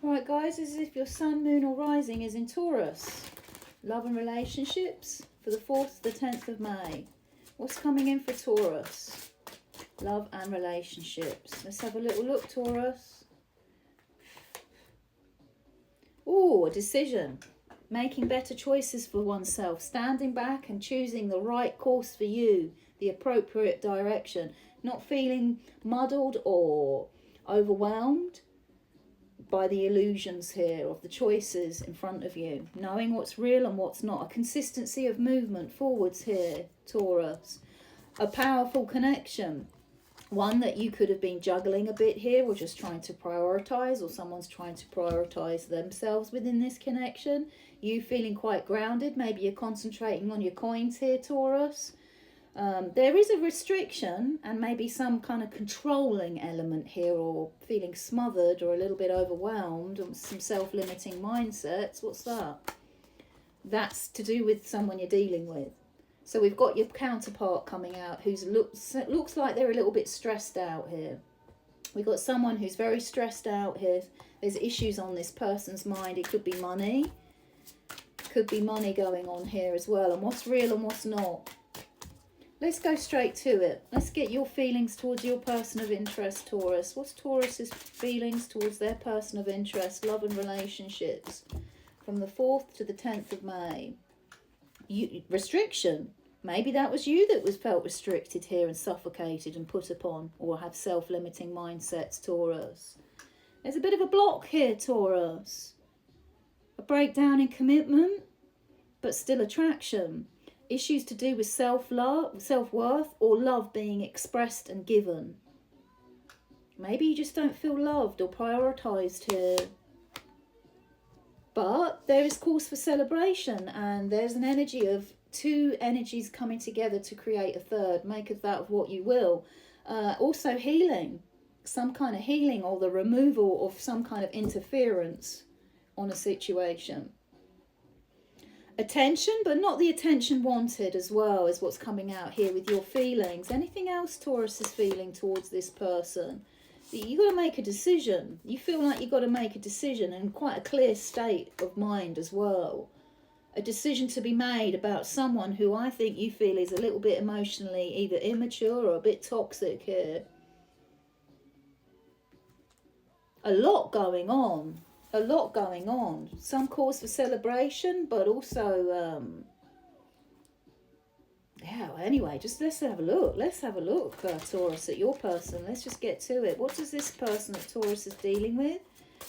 Alright guys, this is if your sun, moon or rising is in Taurus. Love and relationships for the 4th to the 10th of May. What's coming in for Taurus? Love and relationships. Let's have a little look, Taurus. Oh, a decision. Making better choices for oneself. Standing back and choosing the right course for you. The appropriate direction. Not feeling muddled or overwhelmed by the illusions here of the choices in front of you. Knowing what's real and what's not. A consistency of movement forwards here, Taurus. A powerful connection. One that you could have been juggling a bit here, or just trying to prioritise, or someone's trying to prioritise themselves within this connection. You feeling quite grounded. Maybe you're concentrating on your coins here, Taurus. There is a restriction and maybe some kind of controlling element here, or feeling smothered or a little bit overwhelmed, or some self-limiting mindsets. What's that? That's to do with someone you're dealing with. So we've got your counterpart coming out who looks like they're a little bit stressed out here. We've got someone who's very stressed out here. There's issues on this person's mind. It could be money. Could be money going on here as well. And what's real and what's not. Let's go straight to it. Let's get your feelings towards your person of interest, Taurus. What's Taurus's feelings towards their person of interest, love and relationships, from the 4th to the 10th of May? Restriction. Maybe that was you that felt restricted here and suffocated and put upon, or have self-limiting mindsets, Taurus. There's a bit of a block here, Taurus. A breakdown in commitment, but still attraction. Issues to do with self-love, self-worth, or love being expressed and given. Maybe you just don't feel loved or prioritised here. But there is cause for celebration, and there's an energy of two energies coming together to create a third. Make of that of what you will. Also healing. Some kind of healing, or the removal of some kind of interference on a situation. Attention, but not the attention wanted as well, is what's coming out here with your feelings. Anything else Taurus is feeling towards this person? You've got to make a decision. You feel like you've got to make a decision, in quite a clear state of mind as well. A decision to be made about someone who I think you feel is a little bit emotionally either immature or a bit toxic here. A lot going on. A lot going on. Some cause for celebration, but also, yeah, anyway, just let's have a look. Let's have a look, Taurus, at your person. Let's just get to it. What does this person that Taurus is dealing with?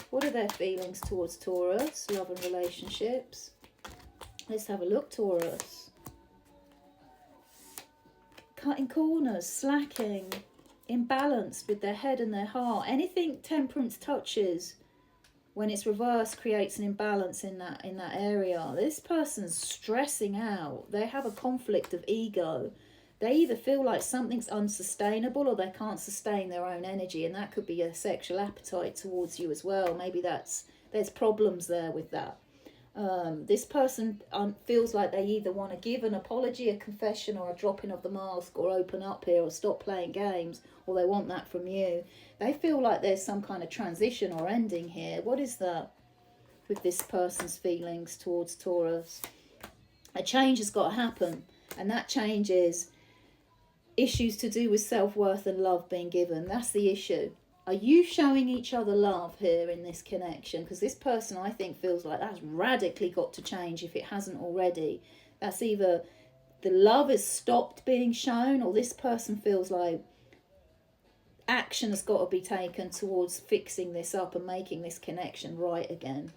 What are their feelings towards Taurus? Love and relationships. Let's have a look, Taurus. Cutting corners, slacking, imbalanced with their head and their heart. Anything temperance touches, when it's reversed, creates an imbalance in that area. This person's stressing out. They have a conflict of ego. They either feel like something's unsustainable, or they can't sustain their own energy, and that could be a sexual appetite towards you as well. Maybe there's problems there with that. This person feels like they either want to give an apology, a confession, or a dropping of the mask, or open up here, or stop playing games, or they want that from you. They feel like there's some kind of transition or ending here. What is that with this person's feelings towards Taurus? A change has got to happen, and that change is issues to do with self-worth and love being given. That's the issue. Are you showing each other love here in this connection? Because this person, I think, feels like that's radically got to change if it hasn't already. That's either the love has stopped being shown, or this person feels like action has got to be taken towards fixing this up and making this connection right again.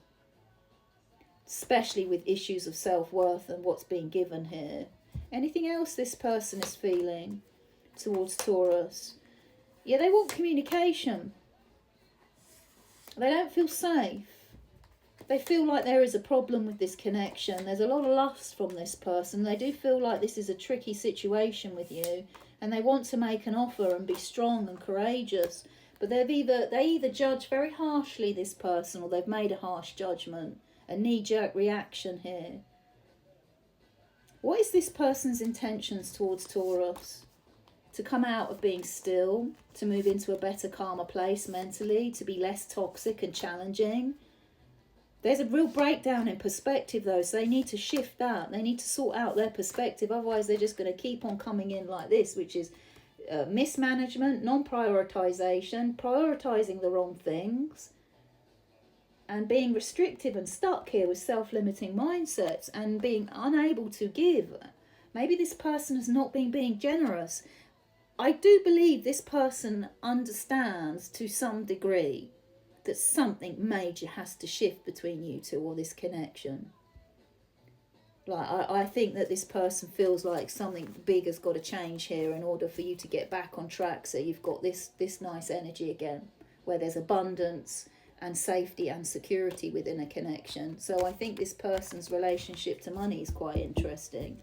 Especially with issues of self-worth and what's being given here. Anything else this person is feeling towards Taurus? Yeah, they want communication. They don't feel safe. They feel like there is a problem with this connection. There's a lot of lust from this person. They do feel like this is a tricky situation with you, and they want to make an offer and be strong and courageous. But they either judge very harshly, this person, or they've made a harsh judgment, a knee-jerk reaction here. What is this person's intentions towards Taurus? To come out of being still, to move into a better, calmer place mentally, to be less toxic and challenging, There's a real breakdown in perspective though, so they need to shift that. They need to sort out their perspective, otherwise they're just going to keep on coming in like this, which is mismanagement, non-prioritization, prioritizing the wrong things, and being restrictive and stuck here with self-limiting mindsets and being unable to give. Maybe this person has not been being generous. I do believe this person understands to some degree that something major has to shift between you two, or this connection. Like, I think that this person feels like something big has got to change here in order for you to get back on track, so you've got this nice energy again, where there's abundance and safety and security within a connection. So I think this person's relationship to money is quite interesting,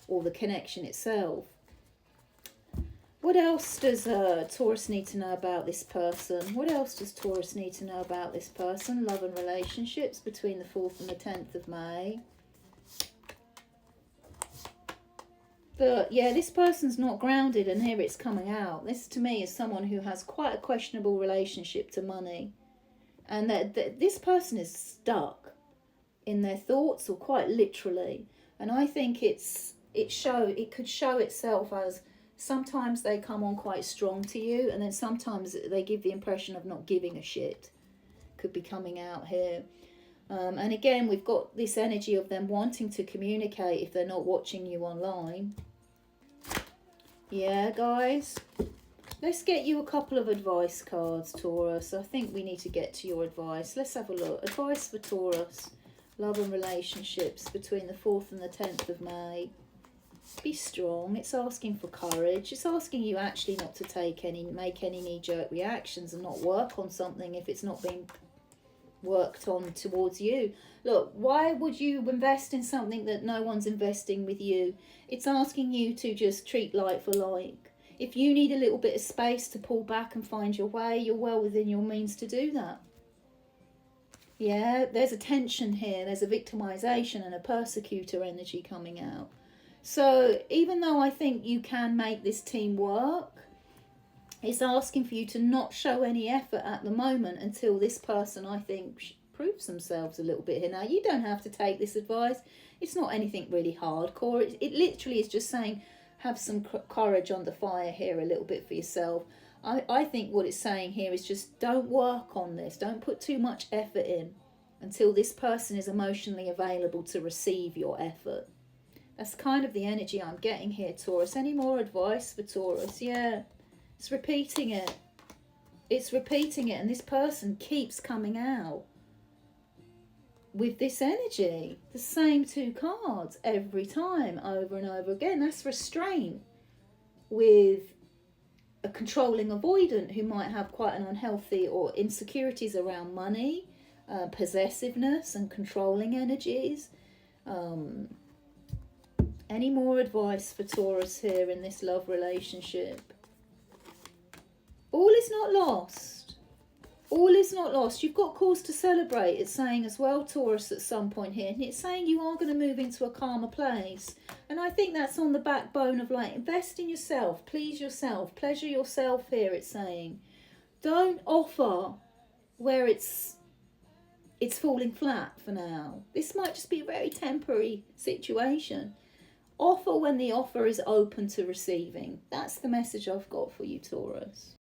or the connection itself. What else does Taurus need to know about this person? What else does Taurus need to know about this person? Love and relationships between the 4th and the 10th of May. But yeah, this person's not grounded, and here it's coming out. This to me is someone who has quite a questionable relationship to money. And that this person is stuck in their thoughts, or quite literally. And I think it could show itself as sometimes they come on quite strong to you, and then sometimes they give the impression of not giving a shit. Could be coming out here. And again, we've got this energy of them wanting to communicate if they're not watching you online. Yeah, guys. Let's get you a couple of advice cards, Taurus. I think we need to get to your advice. Let's have a look. Advice for Taurus. Love and relationships between the 4th and the 10th of May. Be strong. It's asking for courage. It's asking you actually not to make any knee-jerk reactions and not work on something if it's not being worked on towards you. Look, why would you invest in something that no one's investing with you? It's asking you to just treat like for like. If you need a little bit of space to pull back and find your way, you're well within your means to do that. Yeah, there's a tension here. There's a victimization and a persecutor energy coming out. So even though I think you can make this team work, it's asking for you to not show any effort at the moment until this person, I think, proves themselves a little bit here. Now, you don't have to take this advice. It's not anything really hardcore. It literally is just saying, have some courage under fire here a little bit for yourself. I think what it's saying here is just don't work on this. Don't put too much effort in until this person is emotionally available to receive your effort. That's kind of the energy I'm getting here, Taurus. Any more advice for Taurus? Yeah, it's repeating it. It's repeating it, and this person keeps coming out with this energy. The same 2 cards every time, over and over again. That's restraint with a controlling avoidant who might have quite an unhealthy or insecurities around money, possessiveness and controlling energies. Any more advice for Taurus here in this love relationship? All is not lost. All is not lost. You've got cause to celebrate, it's saying as well, Taurus, at some point here. And it's saying you are going to move into a calmer place. And I think that's on the backbone of, like, invest in yourself, please yourself, pleasure yourself here, it's saying. Don't offer where it's falling flat for now. This might just be a very temporary situation. Offer when the offer is open to receiving. That's the message I've got for you, Taurus.